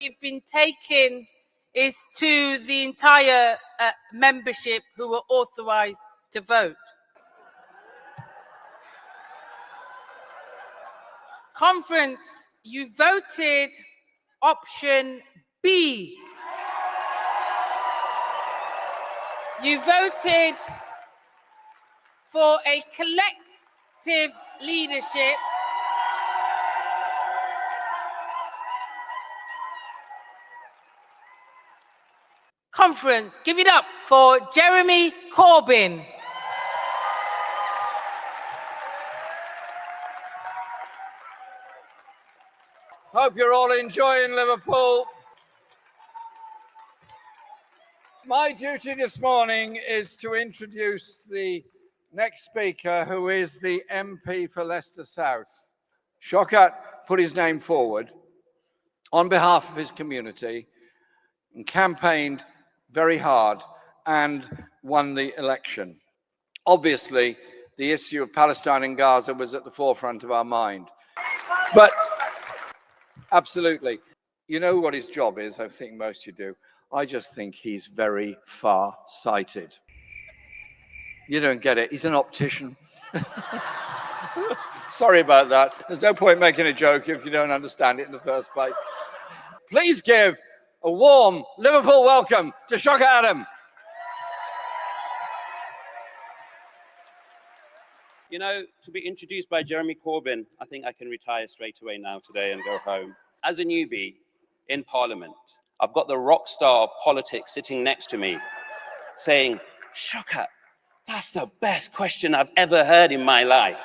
you've been taken is to the entire membership who were authorized to vote. Conference, you voted option B. You voted for a collective leadership conference. Give it up for Jeremy Corbyn. Hope you're all enjoying Liverpool. My duty this morning is to introduce the next speaker, who is the MP for Leicester South. Shaukat put his name forward on behalf of his community and campaigned very hard and won the election. Obviously, the issue of Palestine and Gaza was at the forefront of our mind. But absolutely, you know what his job is, I think most of you do. I just think he's very far-sighted. You don't get it. He's an optician. Sorry about that. There's no point making a joke if you don't understand it in the first place. Please give a warm Liverpool welcome to Shaukat Adam. You know, to be introduced by Jeremy Corbyn, I think I can retire straight away now today and go home. As a newbie in Parliament, I've got the rock star of politics sitting next to me saying, Shaukat, that's the best question I've ever heard in my life.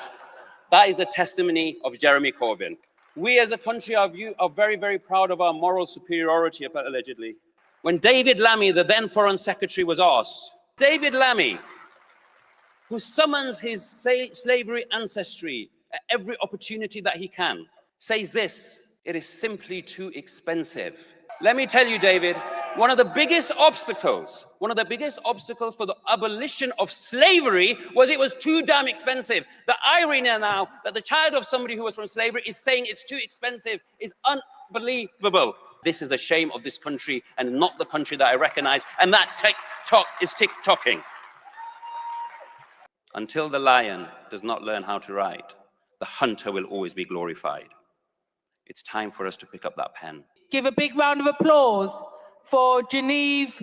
That is a testimony of Jeremy Corbyn. We as a country are very, very proud of our moral superiority, allegedly. When David Lammy, the then Foreign Secretary, was asked, David Lammy, who summons his slavery ancestry at every opportunity that he can, says this: it is simply too expensive. Let me tell you, David, one of the biggest obstacles for the abolition of slavery was it was too damn expensive. The irony now that the child of somebody who was from slavery is saying it's too expensive is unbelievable. This is the shame of this country and not the country that I recognize, and that tick-tock is tick-tocking. Until the lion does not learn how to ride, the hunter will always be glorified. It's time for us to pick up that pen. Give a big round of applause for Geneva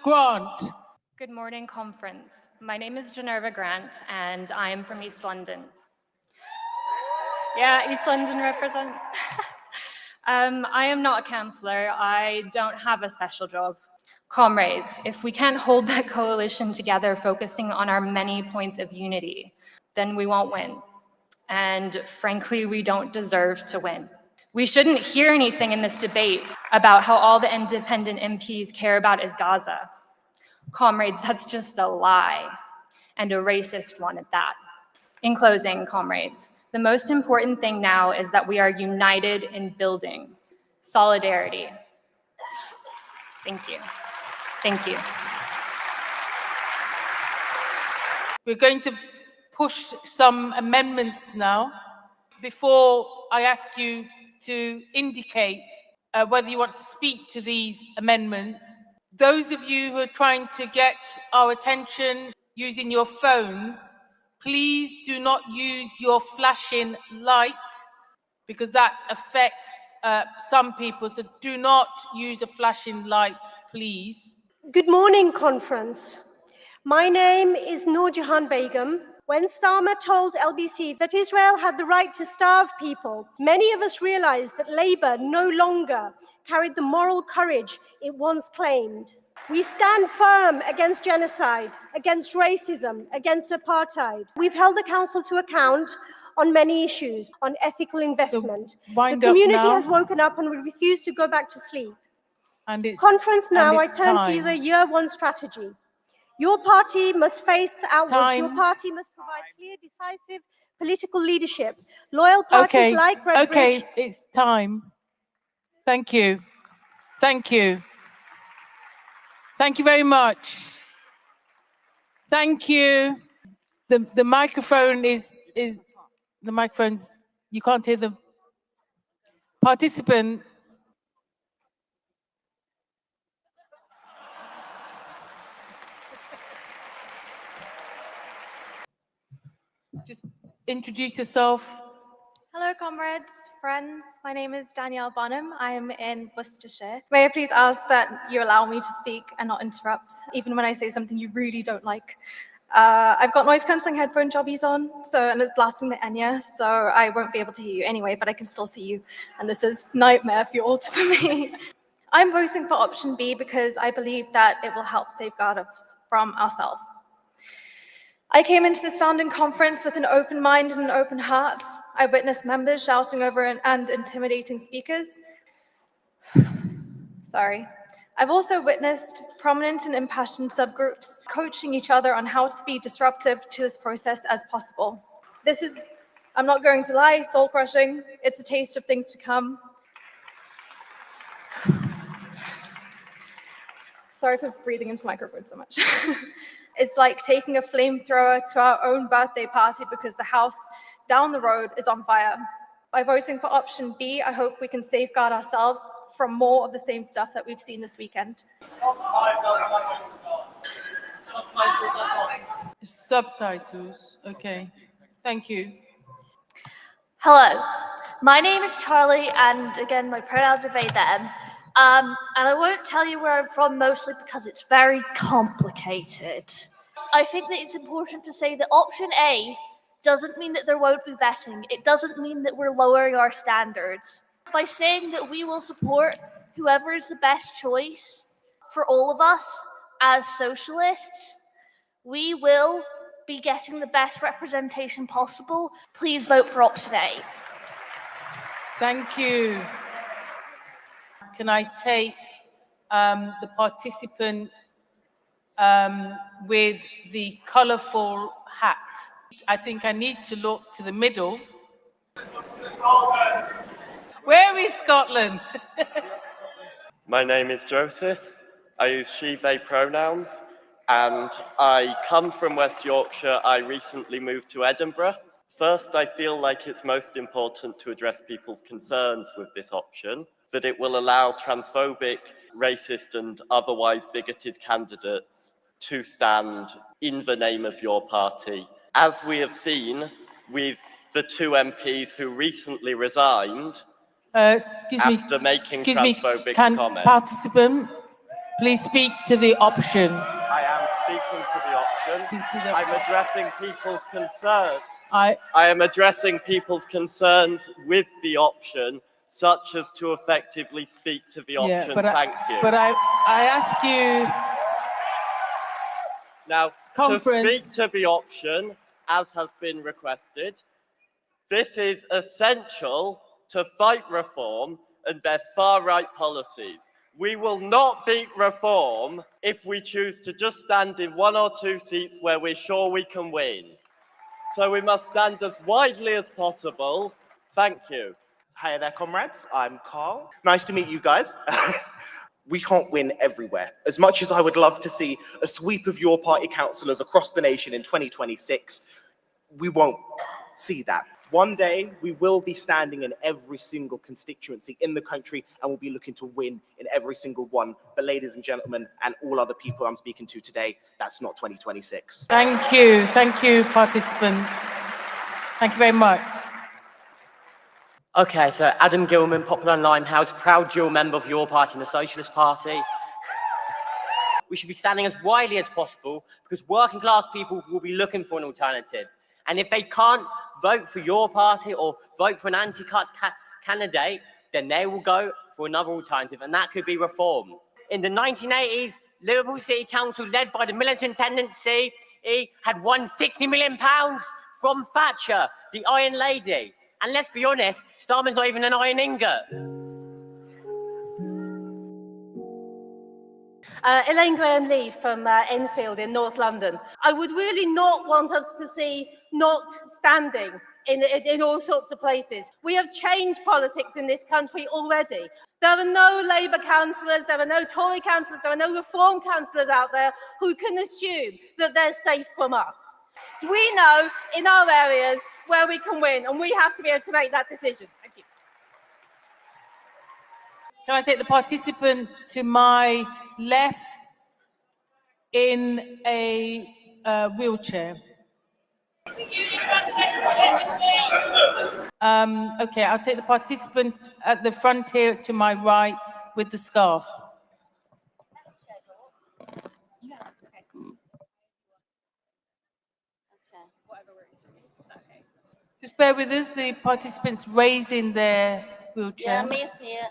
Grant. Good morning, conference. My name is Geneva Grant, and I am from East London. Yeah, East London represent. I am not a councillor. I don't have a special job. Comrades, if we can't hold that coalition together, focusing on our many points of unity, then we won't win. And frankly, we don't deserve to win. We shouldn't hear anything in this debate about how all the independent MPs care about is Gaza. Comrades, that's just a lie, and a racist one at that. In closing, comrades, the most important thing now is that we are united in building solidarity. Thank you. Thank you. We're going to push some amendments now. Before I ask you to indicate whether you want to speak to these amendments, those of you who are trying to get our attention using your phones, please do not use your flashing light because that affects some people. So do not use a flashing light, please. Good morning, conference. My name is Noor Jahan Begum. When Starmer told LBC that Israel had the right to starve people, many of us realized that Labour no longer carried the moral courage it once claimed. We stand firm against genocide, against racism, against apartheid. We've held the council to account on many issues, on ethical investment. The community has woken up and we refuse to go back to sleep. Conference now, I turn to the year one strategy. Your party must face outwards. Your party must provide clear, decisive political leadership. Loyal parties like Redbridge. Okay, it's time. Thank you. Thank you. Thank you very much. Thank you. The microphone is the microphone's, you can't hear the participant. Just introduce yourself. Hello, comrades, friends. My name is Danielle Bonham. I'm in Worcestershire. May I please ask that you allow me to speak and not interrupt, even when I say something you really don't like. I've got noise cancelling headphone jobbies on, and it's blasting the Enya, so I won't be able to hear you anyway, but I can still see you, and this is nightmare fuel for me. I'm voting for option B because I believe that it will help safeguard us from ourselves. I came into this founding conference with an open mind and an open heart. I witnessed members shouting over and intimidating speakers. Sorry. I've also witnessed prominent and impassioned subgroups coaching each other on how to be disruptive to this process as possible. This is, I'm not going to lie, soul-crushing. It's a taste of things to come. Sorry for breathing into the microphone so much. It's like taking a flamethrower to our own birthday party because the house down the road is on fire. By voting for option B, I hope we can safeguard ourselves from more of the same stuff that we've seen this weekend. Subtitles, okay. Thank you. Hello, my name is Charlie, and again, my pronouns are they, them. And I won't tell you where I'm from, mostly because it's very complicated. I think that it's important to say that option A doesn't mean that there won't be vetting. It doesn't mean that we're lowering our standards. By saying that we will support whoever is the best choice for all of us as socialists, we will be getting the best representation possible. Please vote for option A. Thank you. Can I take the participant with the colourful hat? I think I need to look to the middle. Where is Scotland? My name is Joseph. I use she, they pronouns, and I come from West Yorkshire. I recently moved to Edinburgh. First, I feel like it's most important to address people's concerns with this option, that it will allow transphobic, racist, and otherwise bigoted candidates to stand in the name of your party. As we have seen with the two MPs who recently resigned after making transphobic Can comments. Participant please speak to the option? I am speaking to the option. I'm addressing people's concerns. I am addressing people's concerns with the option, such as to effectively speak to the option. Thank you. But I ask you. Now, to speak to the option, as has been requested, this is essential to fight reform and their far-right policies. We will not beat reform if we choose to just stand in one or two seats where we're sure we can win. So we must stand as widely as possible. Thank you. Hi there, comrades. I'm Carl. Nice to meet you guys. We can't win everywhere. As much as I would love to see a sweep of your party councillors across the nation in 2026, we won't see that. One day, we will be standing in every single constituency in the country, and we'll be looking to win in every single one. But ladies and gentlemen, and all other people I'm speaking to today, that's not 2026. Thank you, participant. Thank you very much. Okay, so Adam Gilman, Popular and Limehouse, proud dual member of your party and the Socialist Party. We should be standing as widely as possible because working class people will be looking for an alternative. And if they can't vote for your party or vote for an anti-cuts candidate, then they will go for another alternative, and that could be reform. In the 1980s, Liverpool City Council, led by the militant tendency, had won £60 million from Thatcher, the Iron Lady. And let's be honest, Starmer's not even an iron ingot. Elaine Graham-Lee from Enfield in North London. I would really not want us to see not standing in all sorts of places. We have changed politics in this country already. There are no Labour councillors, there are no Tory councillors, there are no Reform councillors out there who can assume that they're safe from us. We know in our areas where we can win, and we have to be able to make that decision. Thank you. Can I take the participant to my left in a wheelchair? Okay, I'll take the participant at the front here to my right with the scarf. Just bear with us, the participants raising their wheelchair. Yeah, me up here.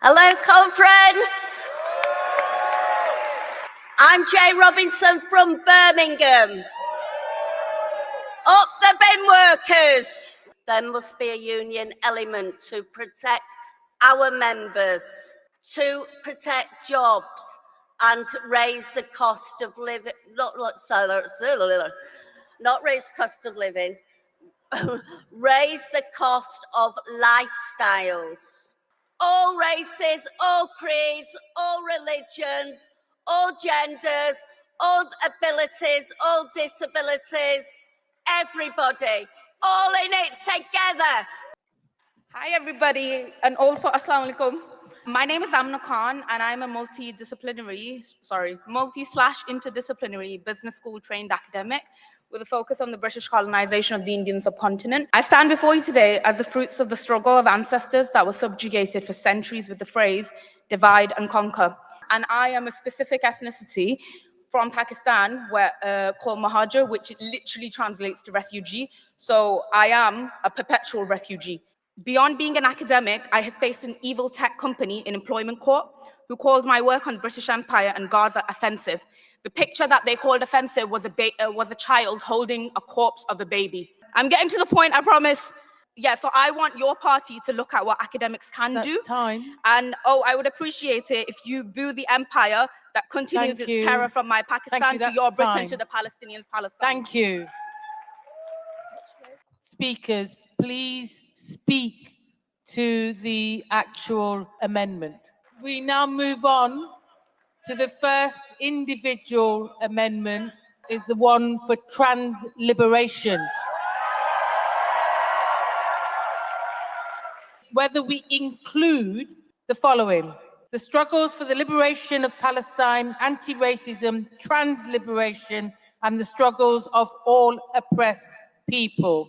Hello, conference. I'm Jay Robinson from Birmingham. Up the bin workers. There must be a union element to protect our members, to protect jobs and raise the cost of living, not raise cost of living, raise the cost of lifestyles. All races, all creeds, all religions, all genders, all abilities, all disabilities, everybody, all in it together. Hi everybody, and also Assalamu alaikum. My name is Amna Khan, and I'm a multi/interdisciplinary business school trained academic with a focus on the British colonization of the Indian subcontinent. I stand before you today as the fruits of the struggle of ancestors that were subjugated for centuries with the phrase divide and conquer. And I am a specific ethnicity from Pakistan called Mahajir, which literally translates to refugee. So I am a perpetual refugee. Beyond being an academic, I have faced an evil tech company in employment court who called my work on the British Empire and Gaza offensive. The picture that they called offensive was a child holding a corpse of a baby. I'm getting to the point, I promise. Yeah, so I want your party to look at what academics can do. That's time. And I would appreciate it if you boo the empire that continues its terror from my Pakistan to your Britain to the Palestinians' Palestine. Thank you. Speakers, please speak to the actual amendment. We now move on to the first individual amendment, is the one for trans liberation. Whether we include the following: the struggles for the liberation of Palestine, anti-racism, trans liberation, and the struggles of all oppressed people.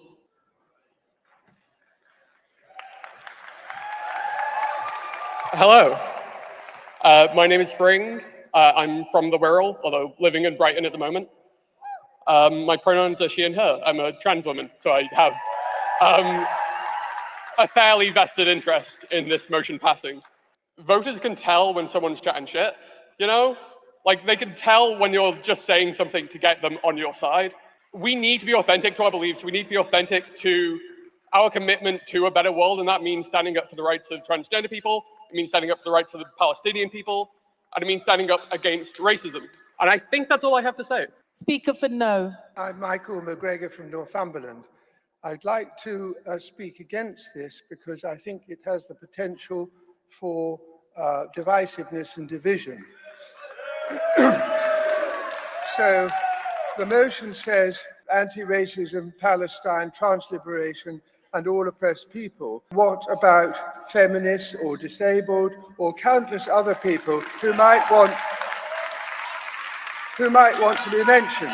Hello, my name is Spring. I'm from the Wirral, although living in Brighton at the moment. My pronouns are she and her. I'm a trans woman, so I have a fairly vested interest in this motion passing. Voters can tell when someone's chatting shit, you know? Like, they can tell when you're just saying something to get them on your side. We need to be authentic to our beliefs. We need to be authentic to our commitment to a better world, and that means standing up for the rights of transgender people. It means standing up for the rights of the Palestinian people, and it means standing up against racism. And I think that's all I have to say. Speaker for no. I'm Michael McGregor from Northumberland. I'd like to speak against this because I think it has the potential for divisiveness and division. So the motion says anti-racism, Palestine, trans-liberation, and all oppressed people. What about feminists or disabled or countless other people who might want to be mentioned?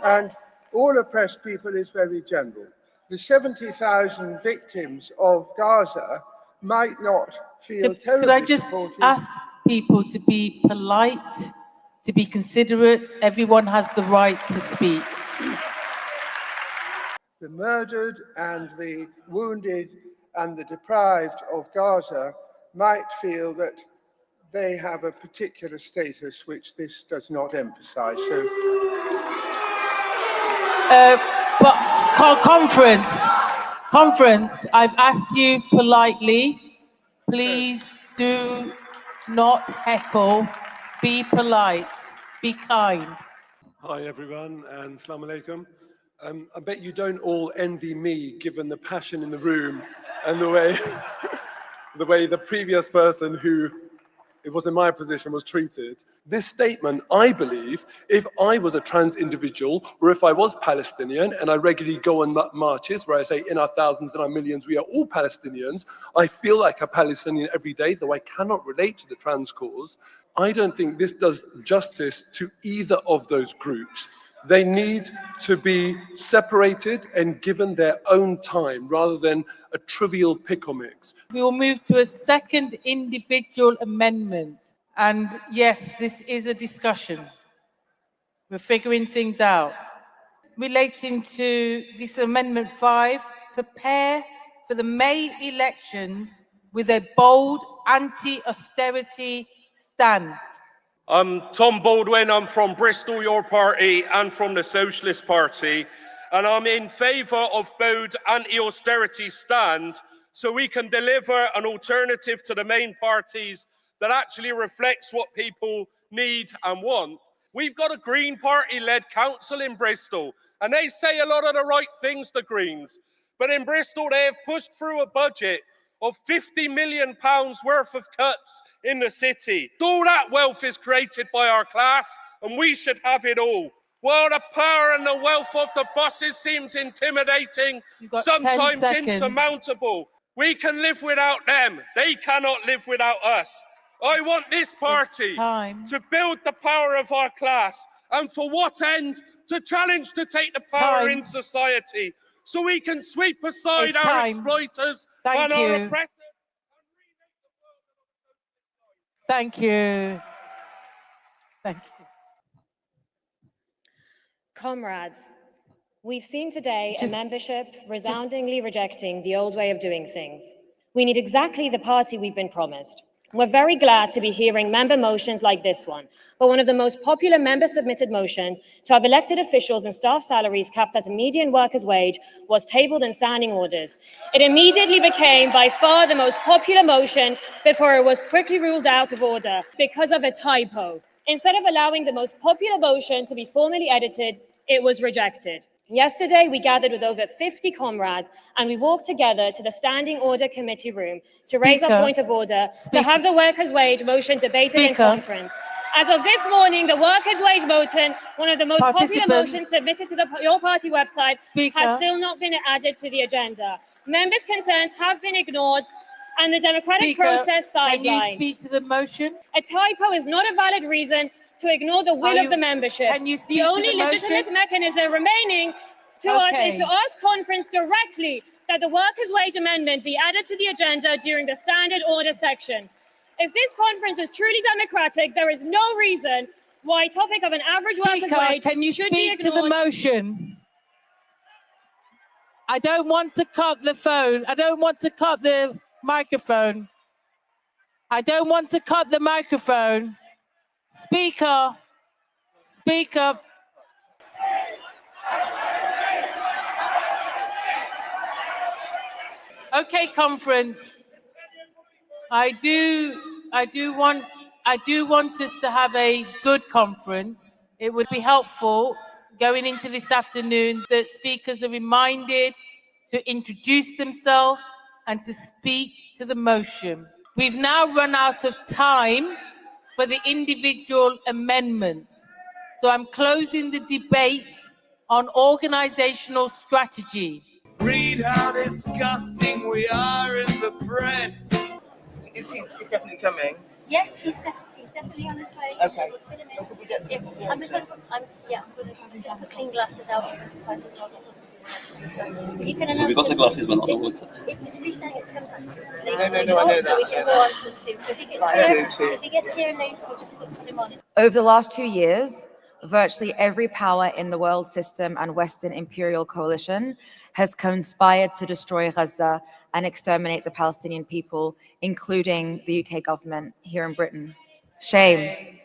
And all oppressed people is very general. The 70,000 victims of Gaza might not feel terribly Could I just supported. ask people to be polite, to be considerate? Everyone has the right to speak. The murdered and the wounded and the deprived of Gaza might feel that they have a particular status which this does not emphasize. So, but conference, I've asked you politely, please do not heckle, be polite, be kind. Hi everyone, and Assalamu alaikum. I bet you don't all envy me, given the passion in the room and the way the previous person who it was in my position was treated. This statement, I believe, if I was a trans individual, or if I was Palestinian, and I regularly go on marches where I say in our thousands and our millions, we are all Palestinians, I feel like a Palestinian every day, though I cannot relate to the trans cause. I don't think this does justice to either of those groups. They need to be separated and given their own time rather than a trivial pickle mix. We will move to a second individual amendment. And yes, this is a discussion. We're figuring things out. Relating to this Amendment 5, prepare for the May elections with a bold anti-austerity stand. I'm Tom Baldwin, I'm from Bristol, your party, and from the Socialist Party, and I'm in favour of bold anti-austerity stand so we can deliver an alternative to the main parties that actually reflects what people need and want. We've got a Green Party-led council in Bristol, and they say a lot of the right things, the Greens, but in Bristol they have pushed through a budget of £50 million worth of cuts in the city. All that wealth is created by our class, and we should have it all. While the power and the wealth of the bosses seems intimidating, sometimes insurmountable, we can live without them. They cannot live without us. I want this party to build the power of our class, and for what end? To challenge to take the power in society, so we can sweep aside our exploiters and our oppressors. Thank you. Thank you. Comrades, we've seen today a membership resoundingly rejecting the old way of doing things. We need exactly the party we've been promised. We're very glad to be hearing member motions like this one, but one of the most popular member-submitted motions to have elected officials and staff salaries capped at a median worker's wage was tabled in standing orders. It immediately became by far the most popular motion before it was quickly ruled out of order because of a typo. Instead of allowing the most popular motion to be formally edited, it was rejected. Yesterday, we gathered with over 50 comrades and we walked together to the Standing Order Committee room to raise our point of order to have the workers' wage motion debated in conference. As of this morning, the workers' wage motion, one of the most popular motions submitted to your party website, has still not been added to the agenda. Members' concerns have been ignored and the democratic process sidelined. Can you speak to the motion? A typo is not a valid reason to ignore the will of the membership. The only legitimate mechanism remaining to us is to ask conference directly that the workers' wage amendment be added to the agenda during the standard order section. If this conference is truly democratic, there is no reason why a topic of an average workers' wage can you should be speak to the ignored. motion? I don't want to cut the phone. I don't want to cut the microphone. I don't want to cut the microphone. Speaker, speak up. Okay, conference. I do want us to have a good conference. It would be helpful going into this afternoon that speakers are reminded to introduce themselves and to speak to the motion. We've now run out of time for the individual amendments. So I'm closing the debate on organizational strategy. Read how disgusting we are in the press. Is he definitely coming? Yes, he's definitely on his way. Okay. I'm just put clean glasses out. So we got the glasses, but not the water. It's restarting at 2:10. No, I know that. So we can go on till 2. So if he gets here, we'll just put him on. Over the last 2 years, virtually every power in the world system and Western imperial coalition has conspired to destroy Gaza and exterminate the Palestinian people, including the UK government here in Britain. Shame.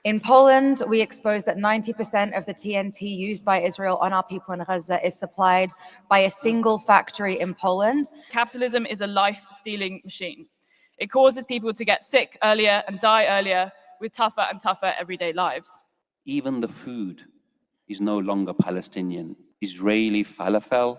In Poland, we exposed that 90% of the TNT used by Israel on our people in Gaza is supplied by a single factory in Poland. Capitalism is a life-stealing machine. It causes people to get sick earlier and die earlier with tougher and tougher everyday lives. Even the food is no longer Palestinian. Israeli falafel,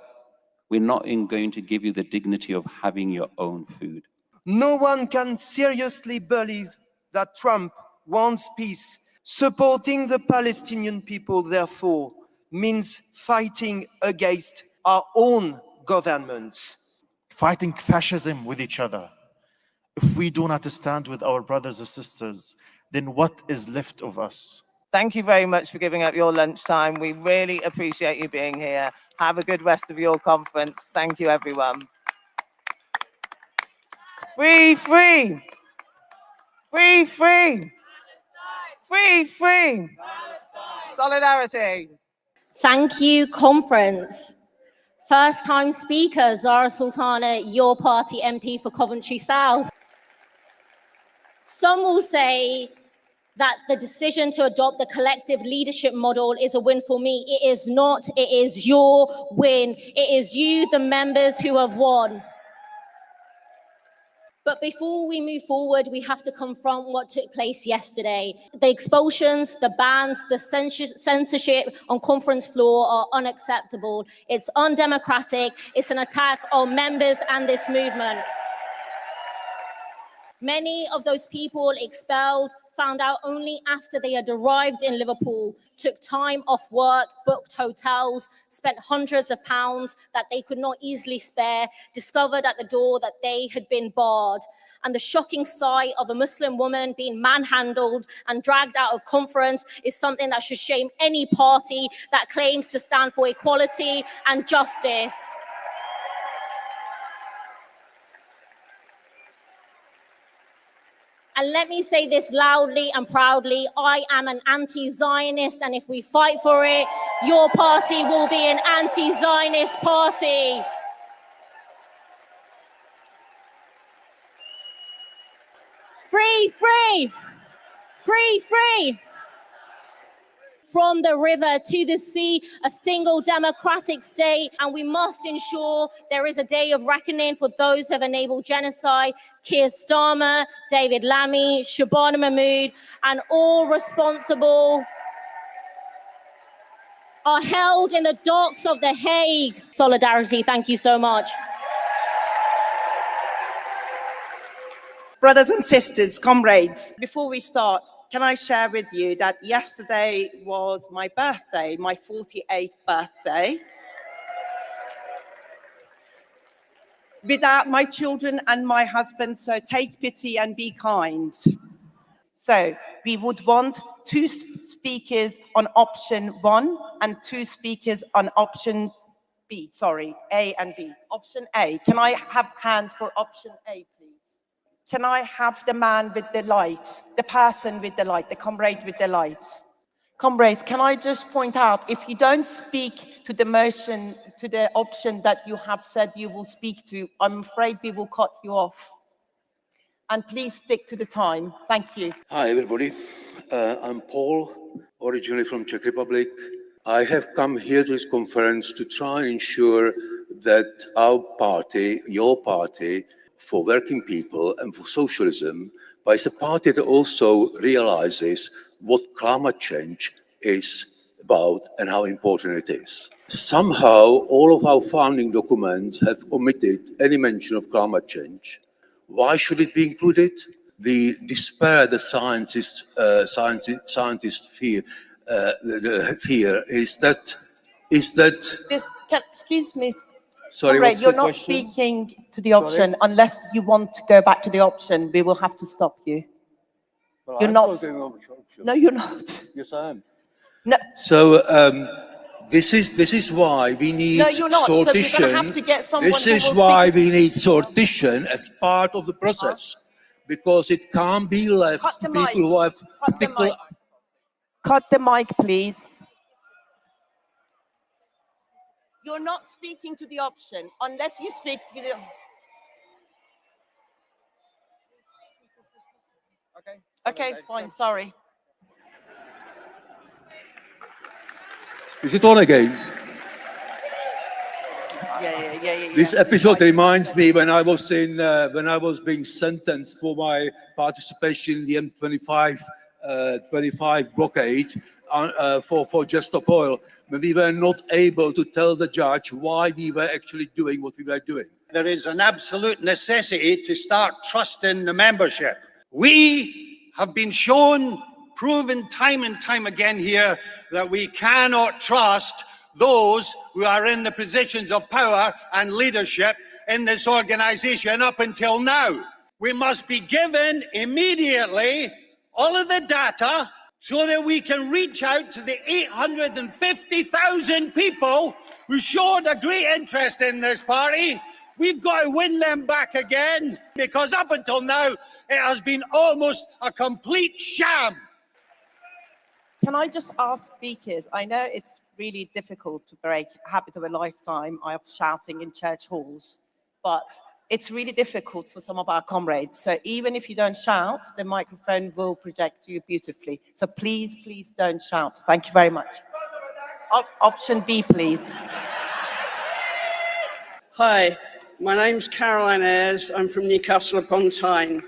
we're not going to give you the dignity of having your own food. No one can seriously believe that Trump wants peace. Supporting the Palestinian people, therefore, means fighting against our own governments. Fighting fascism with each other. If we do not stand with our brothers and sisters, then what is left of us? Thank you very much for giving up your lunchtime. We really appreciate you being here. Have a good rest of your conference. Thank you, everyone. Free, free. Free, free. Free, free. Solidarity. Thank you, conference. First time speaker, Zara Sultana, your party MP for Coventry South. Some will say that the decision to adopt the collective leadership model is a win for me. It is not, it is your win. It is you, the members, who have won. But before we move forward, we have to confront what took place yesterday. The expulsions, the bans, the censorship on conference floor are unacceptable. It's undemocratic. It's an attack on members and this movement. Many of those people expelled found out only after they had arrived in Liverpool, took time off work, booked hotels, spent hundreds of pounds that they could not easily spare, discovered at the door that they had been barred. And the shocking sight of a Muslim woman being manhandled and dragged out of conference is something that should shame any party that claims to stand for equality and justice. And let me say this loudly and proudly, I am an anti-Zionist, and if we fight for it, your party will be an anti-Zionist party. Free, free, free, free. From the river to the sea, a single democratic state, and we must ensure there is a day of reckoning for those who have enabled genocide. Keir Starmer, David Lammy, Shabana Mahmood, and all responsible are held in the docks of The Hague. Solidarity, thank you so much. Brothers and sisters, comrades, before we start, can I share with you that yesterday was my birthday, my 48th birthday. Without my children and my husband, so take pity and be kind. So we would want 2 speakers on option 1 and 2 speakers on option B, sorry, A and B. Option A, can I have hands for option A, please? Can I have the man with the light, the person with the light, the comrade with the light? Comrades, can I just point out, if you don't speak to the motion, to the option that you have said you will speak to, I'm afraid we will cut you off. And please stick to the time. Thank you. Hi, everybody. I'm Paul, originally from Czech Republic. I have come here to this conference to try and ensure that our party, your party, for working people and for socialism, but it's a party that also realizes what climate change is about and how important it is. Somehow, all of our founding documents have omitted any mention of climate change. Why should it be included? The despair the scientists fear is that excuse me. Sorry, Comrade, what's you're the not question? speaking to the option. Sorry? Unless you want to go back to the option, we will have to stop you. Well, You're I'm not. voting on the option. No, you're not. Yes, I am. No. So this is why we need No, you're not. So we're sortition. going to have to get someone This who is will why speak. we need sortition as part of the process, because it can't be left Cut to the people mic. who have Cut the mic. Cut the mic, please. You're not speaking to the option unless you speak to the. Okay, fine. Sorry. Is it on again? Yeah. This episode reminds me when I was being sentenced for my participation in the M25 blockade for Just Stop Oil, when we were not able to tell the judge why we were actually doing what we were doing. There is an absolute necessity to start trusting the membership. We have been proven time and time again here that we cannot trust those who are in the positions of power and leadership in this organization up until now. We must be given immediately all of the data so that we can reach out to the 850,000 people who showed a great interest in this party. We've got to win them back again, because up until now, it has been almost a complete sham. Can I just ask speakers, I know it's really difficult to break a habit of a lifetime of shouting in church halls, but it's really difficult for some of our comrades. So even if you don't shout, the microphone will project you beautifully. So please, please don't shout. Thank you very much. Option B, please. Hi, my name's Caroline Ayres. I'm from Newcastle upon Tyne.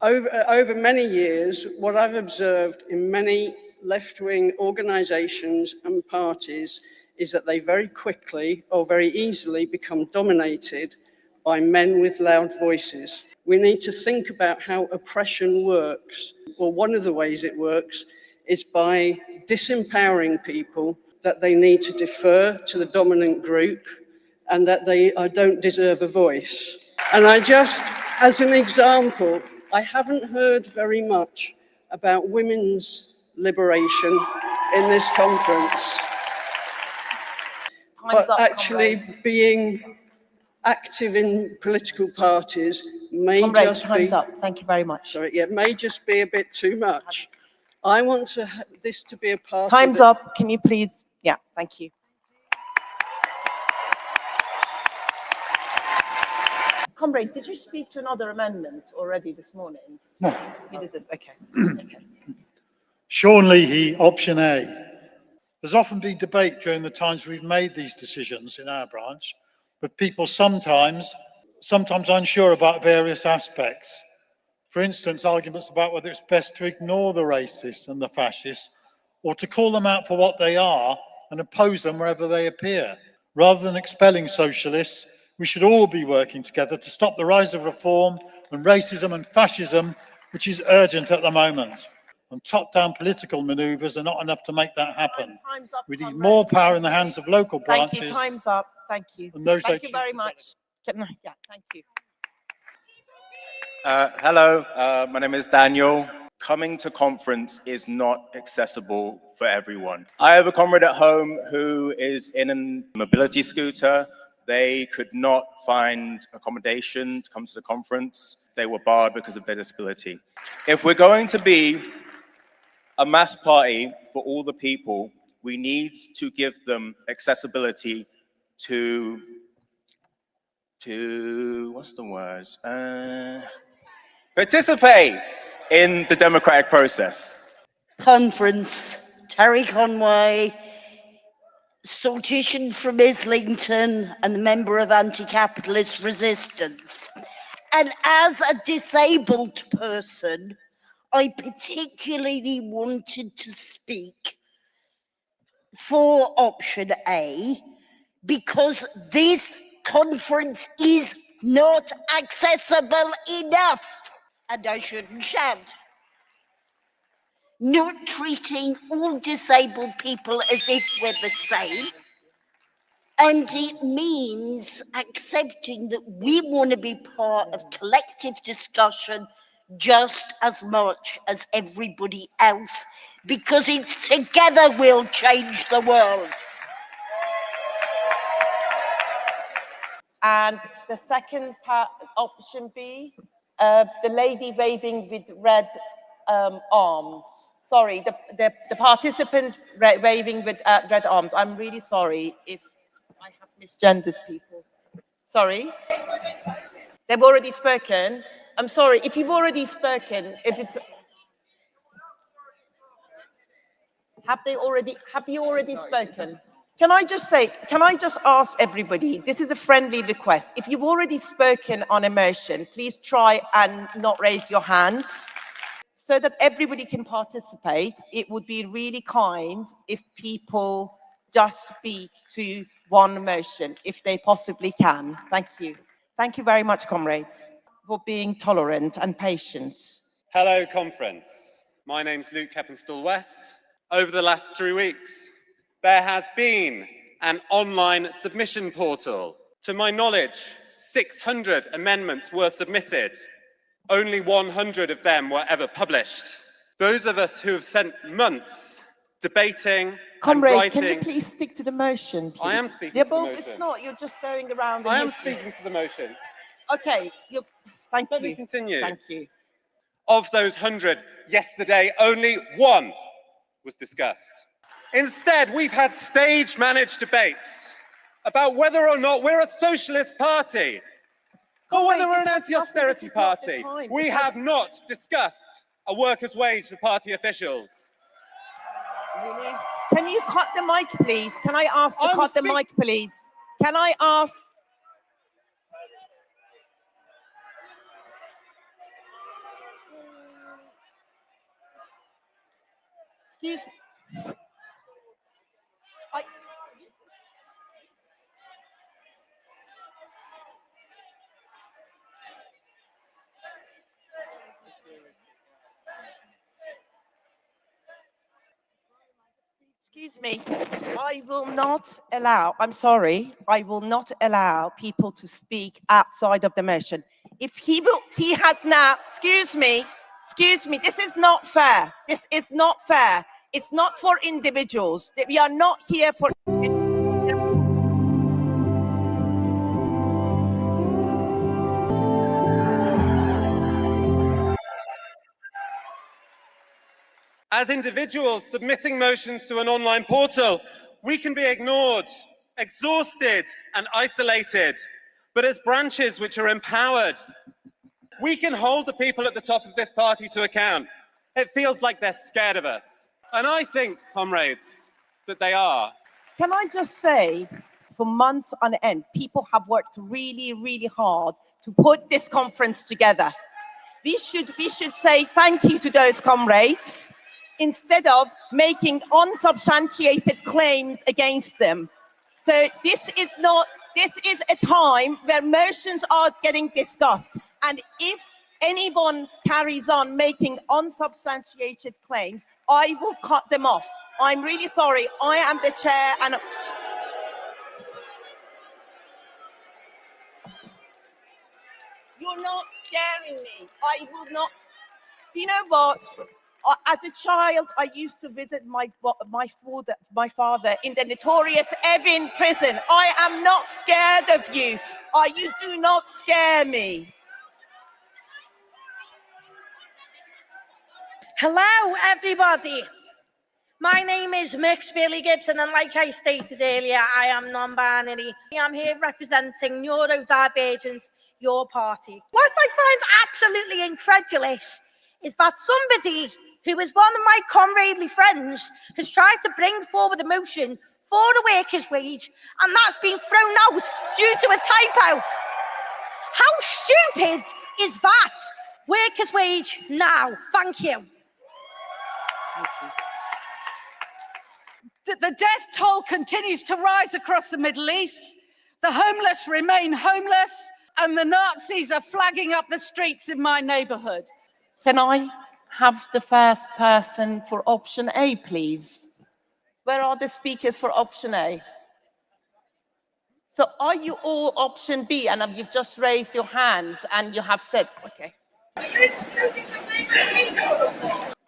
Over many years, what I've observed in many left-wing organisations and parties is that they very quickly or very easily become dominated by men with loud voices. We need to think about how oppression works. Well, one of the ways it works is by disempowering people that they need to defer to the dominant group and that they don't deserve a voice. And I just, as an example, I haven't heard very much about women's liberation in this conference. But actually being active in political parties may just be... Time's up. Thank you very much. Sorry, yeah, may just be a bit too much. I want this to be a part Time's of up. Can you please? Yeah, thank you. Comrade, did you speak to another amendment already this morning? No. You didn't? Okay. Sean Leahy, option A. There's often been debate during the times we've made these decisions in our branch, with people sometimes unsure about various aspects. For instance, arguments about whether it's best to ignore the racists and the fascists, or to call them out for what they are and oppose them wherever they appear. Rather than expelling socialists, we should all be working together to stop the rise of reform and racism and fascism, which is urgent at the moment. And top-down political manoeuvres are not enough to make that happen. We need more power in the hands of local branches. Thank you. Time's up. Thank you. And those Thank you very much. Yeah, thank you. Hello, my name is Daniel. Coming to conference is not accessible for everyone. I have a comrade at home who is in a mobility scooter. They could not find accommodation to come to the conference. They were barred because of their disability. If we're going to be a mass party for all the people, we need to give them accessibility to what's the word? Participate in the democratic process. Conference, Terry Conway, Saltitian from Islington and a member of Anti-Capitalist Resistance. And as a disabled person, I particularly wanted to speak for option A because this conference is not accessible enough, and I shouldn't shout. Not treating all disabled people as if we're the same, and it means accepting that we want to be part of collective discussion just as much as everybody else, because it's together we'll change the world. And the second part, option B, the lady waving with red arms. Sorry, the participant waving with red arms. I'm really sorry if I have misgendered people. Sorry. They've already spoken. I'm sorry, if you've already spoken, if it's... Have you already spoken? Can I just ask everybody, this is a friendly request. If you've already spoken on a motion, please try and not raise your hands so that everybody can participate. It would be really kind if people just speak to one motion, if they possibly can. Thank you. Thank you very much, comrades, for being tolerant and patient. Hello, conference. My name's Luke Heppenstall-West. Over the last 3 weeks, there has been an online submission portal. To my knowledge, 600 amendments were submitted. Only 100 of them were ever published. Those of us who have spent months debating Comrade, and writing... can you please stick to the motion, please? I am speaking Yeah, to the but motion. it's not, you're just going around. I am speaking to the motion. Okay, thank you. Let me continue. Thank you. Of those 100 yesterday, only one was discussed. Instead, we've had stage-managed debates about whether or not we're a socialist party or whether we're an anti-austerity party. We have not discussed a workers' wage for party officials. Really? Can you cut the mic, please? Can I ask to cut the mic, please? Can I ask? Excuse me. Excuse me, I will not allow, I'm sorry, I will not allow people to speak outside of the motion. If he has now, excuse me, this is not fair. This is not fair. It's not for individuals. We are not here for... As individuals submitting motions to an online portal, we can be ignored, exhausted, and isolated. But as branches which are empowered, we can hold the people at the top of this party to account. It feels like they're scared of us. And I think, comrades, that they are. Can I just say, for months on end, people have worked really, really hard to put this conference together. We should say thank you to those comrades, instead of making unsubstantiated claims against them. So this is a time where motions are getting discussed. And if anyone carries on making unsubstantiated claims, I will cut them off. I'm really sorry. I am the chair and... You're not scaring me. I will not... You know what? As a child, I used to visit my father in the notorious Evin prison. I am not scared of you. You do not scare me. Hello, everybody. My name is Mix Billy Gibson, and like I stated earlier, I am non-binary. I'm here representing Neurodivergent, your party. What I find absolutely incredulous is that somebody who is one of my comradely friends has tried to bring forward a motion for a workers' wage, and that's been thrown out due to a typo. How stupid is that? Workers' wage now. Thank you. The death toll continues to rise across the Middle East. The homeless remain homeless, and the Nazis are flagging up the streets in my neighborhood. Can I have the first person for option A, please? Where are the speakers for option A? So are you all option B, and you've just raised your hands and you have said, okay.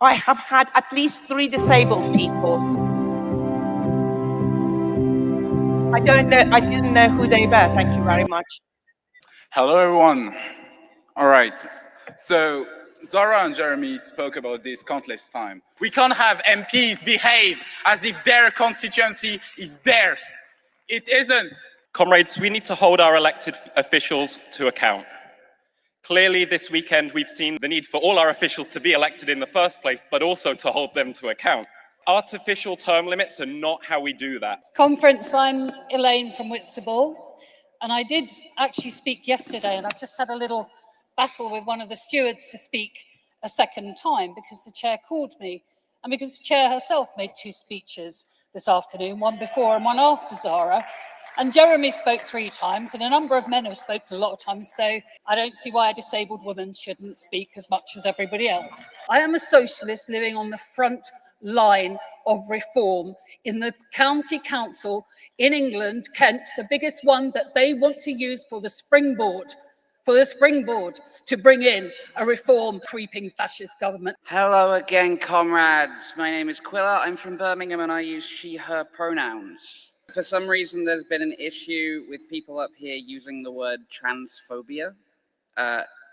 I have had at least 3 disabled people. I didn't know who they were. Thank you very much. Hello, everyone. All right. So Zara and Jeremy spoke about this countless times. We can't have MPs behave as if their constituency is theirs. It isn't. Comrades, we need to hold our elected officials to account. Clearly, this weekend, we've seen the need for all our officials to be elected in the first place, but also to hold them to account. Artificial term limits are not how we do that. Conference, I'm Elaine from Whitstable, and I did actually speak yesterday, and I've just had a little battle with one of the stewards to speak a second time because the chair called me, and because the chair herself made 2 speeches this afternoon, one before and one after Zara. And Jeremy spoke 3 times, and a number of men have spoken a lot of times, so I don't see why a disabled woman shouldn't speak as much as everybody else. I am a socialist living on the front line of reform in the county council in England, Kent, the biggest one that they want to use for the springboard. to bring in a reform creeping fascist government. Hello again, comrades. My name is Quilla. I'm from Birmingham and I use she, her pronouns. For some reason, there's been an issue with people up here using the word transphobia.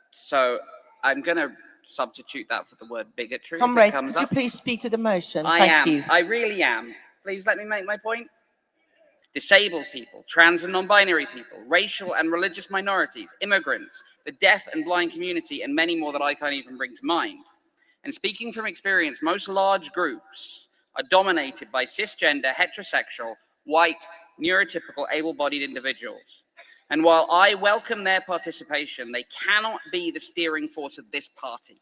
So I'm going to substitute that for the word bigotry. Comrade, could you please speak to the motion? I Thank am. you. I really am. Please let me make my point. Disabled people, trans and non-binary people, racial and religious minorities, immigrants, the deaf and blind community, and many more that I can't even bring to mind. And speaking from experience, most large groups are dominated by cisgender, heterosexual, white, neurotypical, able-bodied individuals. And while I welcome their participation, they cannot be the steering force of this party.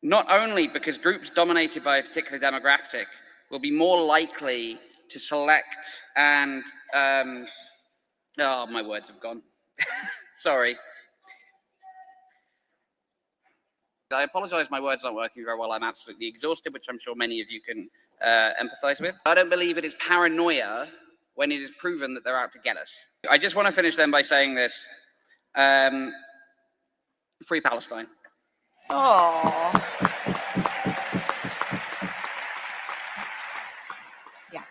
Not only because groups dominated by a particular demographic will be more likely to select and, oh, my words have gone. Sorry. I apologize, my words aren't working very well. I'm absolutely exhausted, which I'm sure many of you can empathize with. I don't believe it is paranoia when it is proven that they're out to get us. I just want to finish then by saying this. Free Palestine. Oh. Yeah.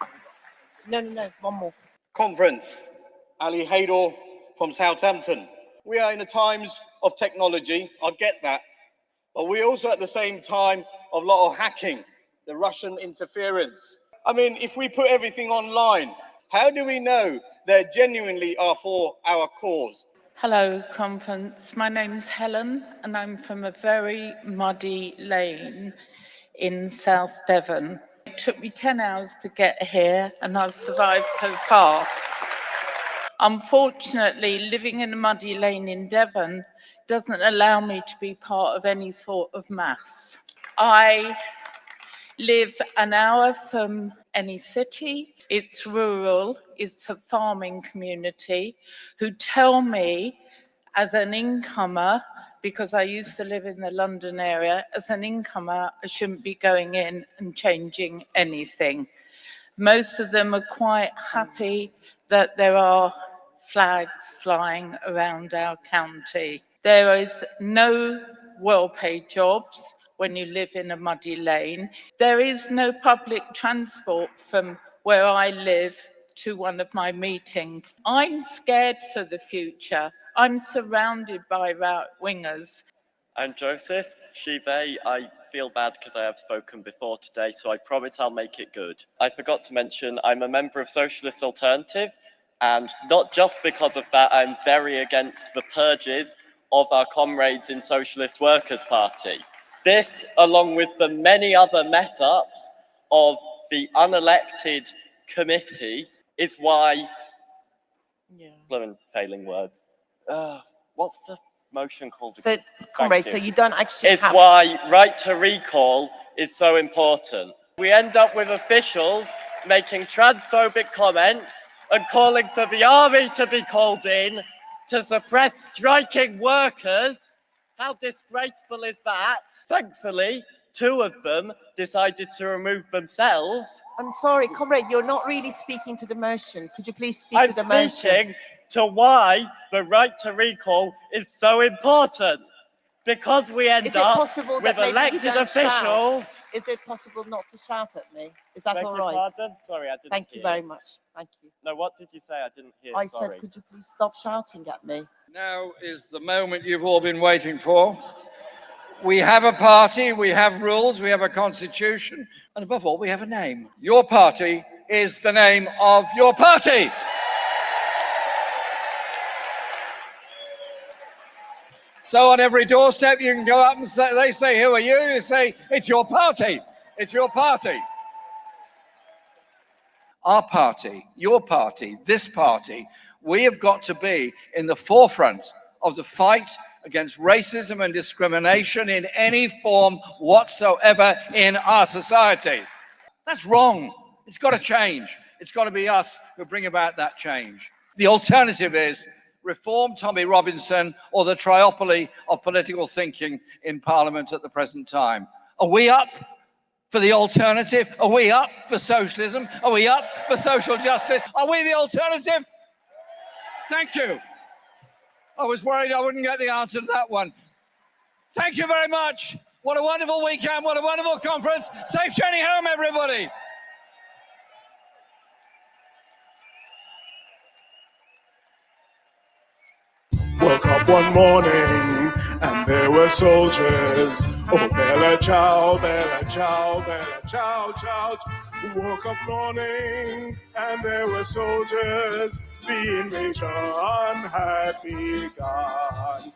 No, one more. Conference. Ali Haydor from Southampton. We are in the times of technology, I get that. But we also at the same time of a lot of hacking, the Russian interference. I mean, if we put everything online, how do we know they genuinely are for our cause? Hello, conference. My name's Helen, and I'm from a very muddy lane in South Devon. It took me 10 hours to get here, and I've survived so far. Unfortunately, living in a muddy lane in Devon doesn't allow me to be part of any sort of mass. I live an hour from any city. It's rural, it's a farming community who tell me as an incomer, because I used to live in the London area, as an incomer, I shouldn't be going in and changing anything. Most of them are quite happy that there are flags flying around our county. There is no well-paid jobs when you live in a muddy lane. There is no public transport from where I live to one of my meetings. I'm scared for the future. I'm surrounded by right-wingers. I'm Joseph Shive. I feel bad because I have spoken before today, so I promise I'll make it good. I forgot to mention I'm a member of Socialist Alternative, and not just because of that, I'm very against the purges of our comrades in Socialist Workers' Party. This, along with the many other mess-ups of the unelected committee, is why, failing words. What's the motion called? So, comrade, so you don't actually It's have... why right to recall is so important. We end up with officials making transphobic comments and calling for the army to be called in to suppress striking workers. How disgraceful is that? Thankfully, 2 of them decided to remove themselves. I'm sorry, comrade, you're not really speaking to the motion. Could you please speak to the motion? I'm speaking to why the right to recall is so important. Because we end up with elected officials. Is it possible not to shout at me? Is that all Beg your right? pardon? Sorry, I didn't Thank you hear. very much. Thank you. No, what did you say? I didn't hear. I Sorry. said, could you please stop shouting at me? Now is the moment you've all been waiting for. We have a party, we have rules, we have a constitution, and above all, we have a name. Your party is the name of your party. So on every doorstep, you can go up and say, they say, who are you? You say, it's your party. It's your party. Our party, your party, this party, we have got to be in the forefront of the fight against racism and discrimination in any form whatsoever in our society. That's wrong. It's got to change. It's got to be us who bring about that change. The alternative is reform Tommy Robinson or the triopoly of political thinking in Parliament at the present time. Are we up for the alternative? Are we up for socialism? Are we up for social justice? Are we the alternative? Thank you. I was worried I wouldn't get the answer to that one. Thank you very much. What a wonderful weekend. What a wonderful conference. Safe journey home, everybody. Woke up one morning and there were soldiers. Oh, bella ciao, bella ciao, bella ciao, ciao. Woke up morning and there were soldiers. The invasion had begun.